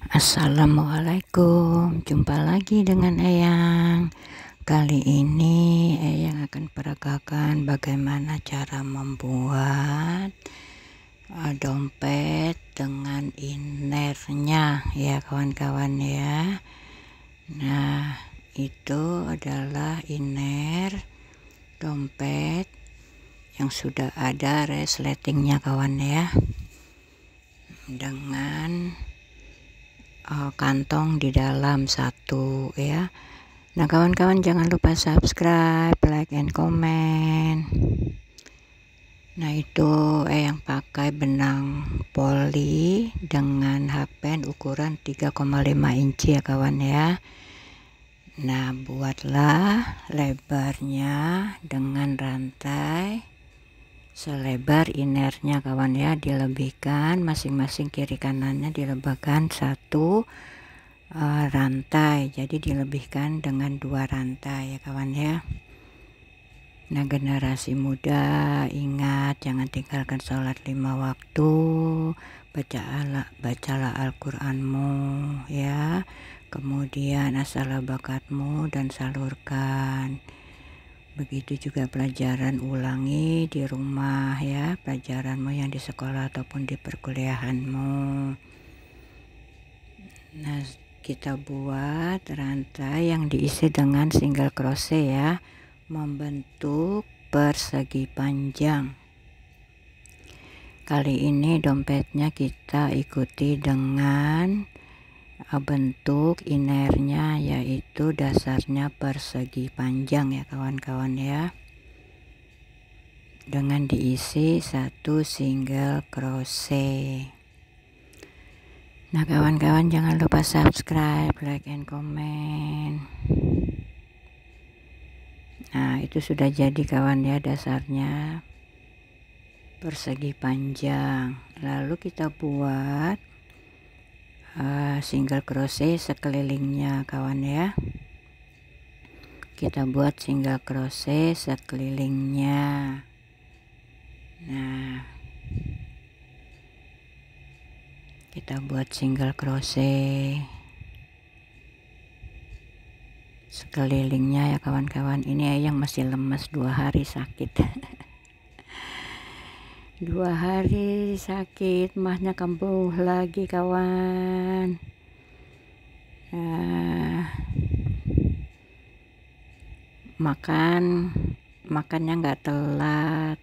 Assalamualaikum, jumpa lagi dengan Eyang. Kali ini Eyang akan peragakan bagaimana cara membuat dompet dengan inernya ya kawan-kawan ya. Nah, itu adalah iner dompet yang sudah ada resletingnya kawan ya, dengan kantong di dalam satu ya. Nah kawan-kawan, jangan lupa subscribe, like, and comment. Nah itu yang pakai benang poli dengan hakpen ukuran 3,5 inci ya kawan ya. Nah buatlah lebarnya dengan rantai selebar inernya kawan ya, dilebihkan masing-masing kiri kanannya dilebihkan satu rantai, jadi dilebihkan dengan 2 rantai ya kawan ya. Nah generasi muda ingat, jangan tinggalkan sholat 5 waktu, bacalah Al-Quranmu ya, kemudian asalah bakatmu dan salurkan. Begitu juga pelajaran ulangi di rumah ya, pelajaranmu yang di sekolah ataupun di perkuliahanmu. Nah kita buat rantai yang diisi dengan single crochet ya, membentuk persegi panjang. Kali ini dompetnya kita ikuti dengan bentuk inernya, yaitu dasarnya persegi panjang ya kawan-kawan ya, dengan diisi satu single crochet. Nah kawan-kawan, jangan lupa subscribe, like, and comment. Nah itu sudah jadi kawan ya, dasarnya persegi panjang. Lalu kita buat single crochet sekelilingnya kawan ya. Kita buat single crochet sekelilingnya. Nah kita buat single crochet sekelilingnya ya kawan-kawan. Ini yang masih lemas, 2 hari sakit. 2 hari sakit, mahnya kambuh lagi kawan. Makannya nggak telat,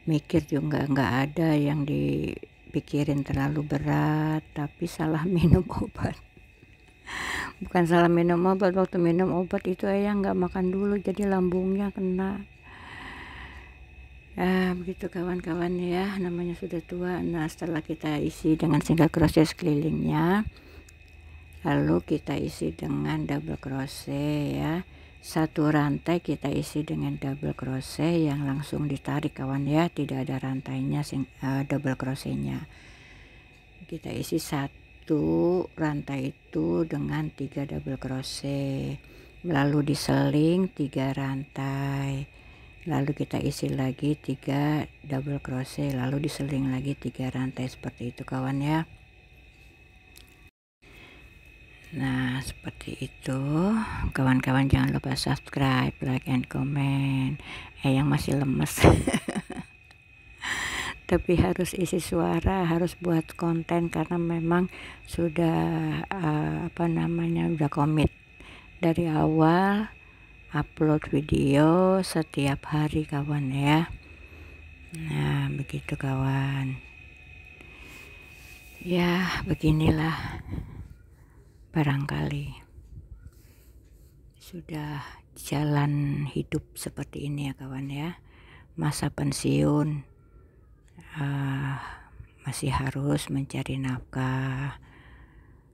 mikir juga nggak ada yang dipikirin terlalu berat, tapi salah minum obat. Bukan salah minum obat, waktu minum obat itu Eyang nggak makan dulu, jadi lambungnya kena. Begitu kawan-kawan ya, namanya sudah tua. Nah setelah kita isi dengan single crochet sekelilingnya, lalu kita isi dengan double crochet ya. Satu rantai kita isi dengan double crochet yang langsung ditarik kawan ya, tidak ada rantainya double crochetnya. Kita isi satu rantai itu dengan 3 double crochet, lalu diseling 3 rantai, lalu kita isi lagi 3 double crochet, lalu diseling lagi 3 rantai, seperti itu kawan ya. Nah seperti itu kawan-kawan, jangan lupa subscribe, like, and comment. Yang masih lemes tapi harus isi suara, harus buat konten karena memang sudah udah komit dari awal upload video setiap hari kawan ya. Nah begitu kawan ya, beginilah barangkali sudah jalan hidup seperti ini ya kawan ya. Masa pensiun masih harus mencari nafkah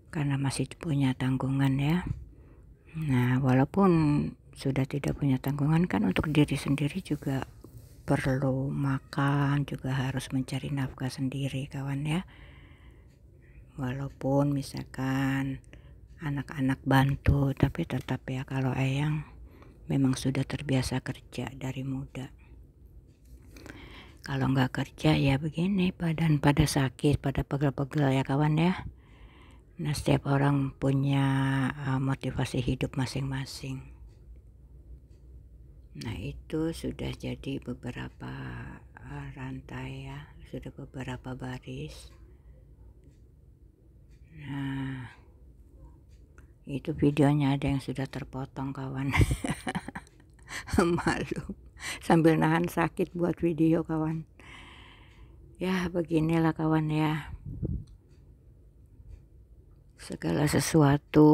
karena masih punya tanggungan ya. Nah walaupun sudah tidak punya tanggungan kan, untuk diri sendiri juga perlu makan, juga harus mencari nafkah sendiri kawan ya. Walaupun misalkan anak-anak bantu, tapi tetap ya, kalau Eyang memang sudah terbiasa kerja dari muda. Kalau nggak kerja ya begini, badan pada sakit, pada pegel-pegel ya kawan ya. Nah, setiap orang punya motivasi hidup masing-masing. Nah, itu sudah jadi beberapa rantai ya, sudah beberapa baris. Nah, itu videonya ada yang sudah terpotong kawan. Malu sambil nahan sakit buat video kawan. Ya beginilah kawan ya, segala sesuatu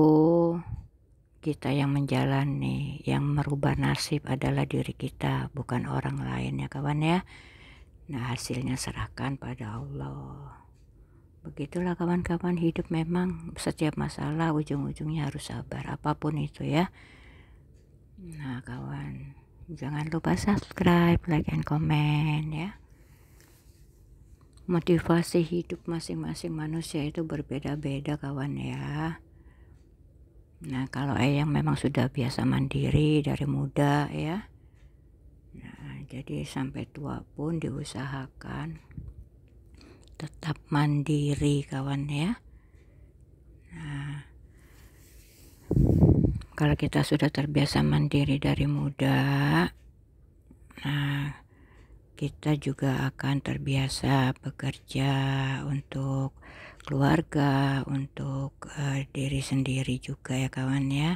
kita yang menjalani, yang merubah nasib adalah diri kita, bukan orang lain ya kawan ya. Nah, hasilnya serahkan pada Allah. Begitulah kawan-kawan, hidup memang setiap masalah ujung-ujungnya harus sabar, apapun itu ya. Nah kawan, jangan lupa subscribe, like, and comment ya. Motivasi hidup masing-masing manusia itu berbeda-beda kawan ya. Nah, kalau yang memang sudah biasa mandiri dari muda ya, nah jadi sampai tua pun diusahakan tetap mandiri kawan ya. Nah, kalau kita sudah terbiasa mandiri dari muda, nah kita juga akan terbiasa bekerja untuk keluarga, untuk diri sendiri juga ya kawan ya.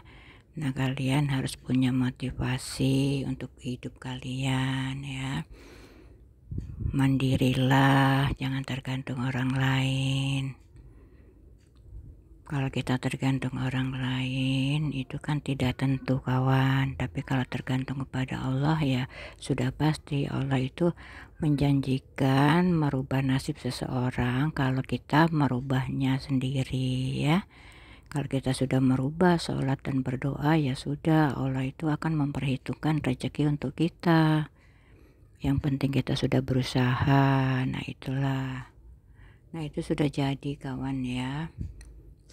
Nah, kalian harus punya motivasi untuk hidup kalian ya. Mandirilah, jangan tergantung orang lain. Kalau kita tergantung orang lain itu kan tidak tentu kawan, tapi kalau tergantung kepada Allah ya sudah pasti. Allah itu menjanjikan merubah nasib seseorang kalau kita merubahnya sendiri ya. Kalau kita sudah merubah sholat dan berdoa ya sudah, Allah itu akan memperhitungkan rezeki untuk kita. Yang penting kita sudah berusaha. Nah itulah, nah itu sudah jadi kawan ya.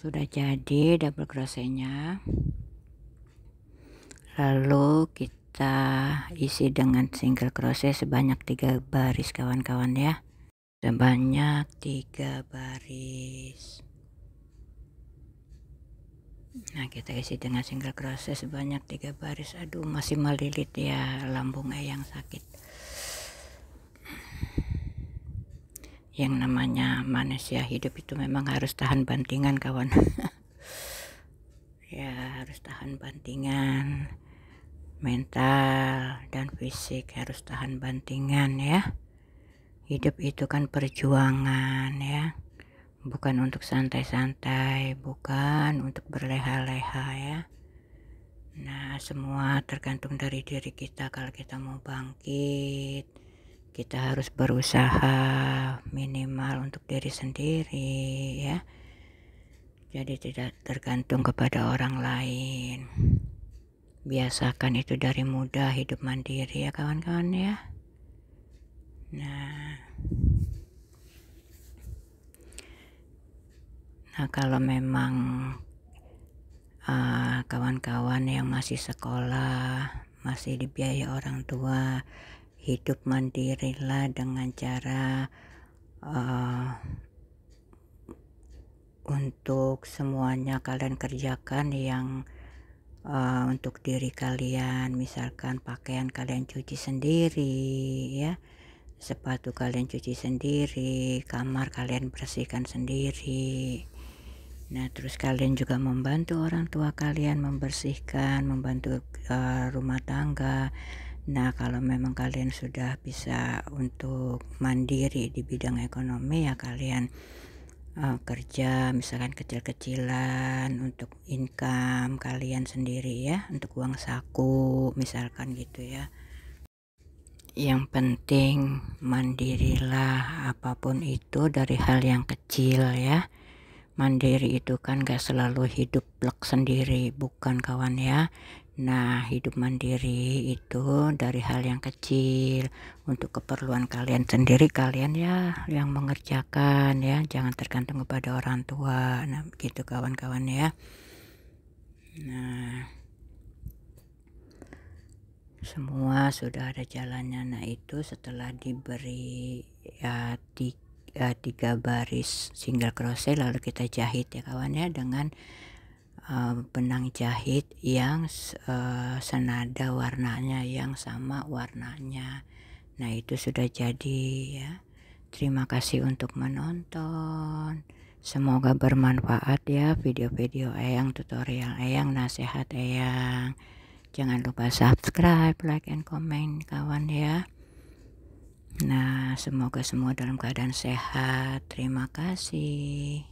Sudah jadi double crochetnya, lalu kita isi dengan single crochet sebanyak 3 baris kawan-kawan ya, sebanyak 3 baris. Nah, kita isi dengan single crochet sebanyak 3 baris. Aduh, masih melilit ya lambung yang sakit. Yang namanya manusia hidup itu memang harus tahan bantingan kawan. Ya harus tahan bantingan, mental dan fisik harus tahan bantingan ya. Hidup itu kan perjuangan ya, bukan untuk santai-santai, bukan untuk berleha-leha ya. Nah, semua tergantung dari diri kita. Kalau kita mau bangkit, kita harus berusaha minimal untuk diri sendiri ya. Jadi tidak tergantung kepada orang lain. Biasakan itu dari muda, hidup mandiri ya kawan-kawan ya. Nah, kalau memang kawan-kawan yang masih sekolah, masih dibiayai orang tua, hidup mandirilah dengan cara untuk semuanya kalian kerjakan yang untuk diri kalian. Misalkan pakaian kalian cuci sendiri ya, sepatu kalian cuci sendiri, kamar kalian bersihkan sendiri. Nah, terus kalian juga membantu orang tua kalian membersihkan, membantu rumah tangga. Nah, kalau memang kalian sudah bisa untuk mandiri di bidang ekonomi ya kalian kerja misalkan kecil-kecilan untuk income kalian sendiri ya, untuk uang saku misalkan gitu ya. Yang penting mandirilah, apapun itu dari hal yang kecil ya. Mandiri itu kan gak selalu hidup plek sendiri, bukan kawan ya. Nah, hidup mandiri itu dari hal yang kecil, untuk keperluan kalian sendiri, kalian ya yang mengerjakan ya, jangan tergantung kepada orang tua. Nah, begitu kawan-kawan ya. Nah, semua sudah ada jalannya. Nah, itu setelah diberi ya 3 baris single crochet, lalu kita jahit ya kawan ya, dengan benang jahit yang senada warnanya, yang sama warnanya. Nah itu sudah jadi ya. Terima kasih untuk menonton, semoga bermanfaat ya video-video Eyang, tutorial Eyang, nasihat Eyang. Jangan lupa subscribe, like, and comment kawan ya. Nah semoga semua dalam keadaan sehat. Terima kasih.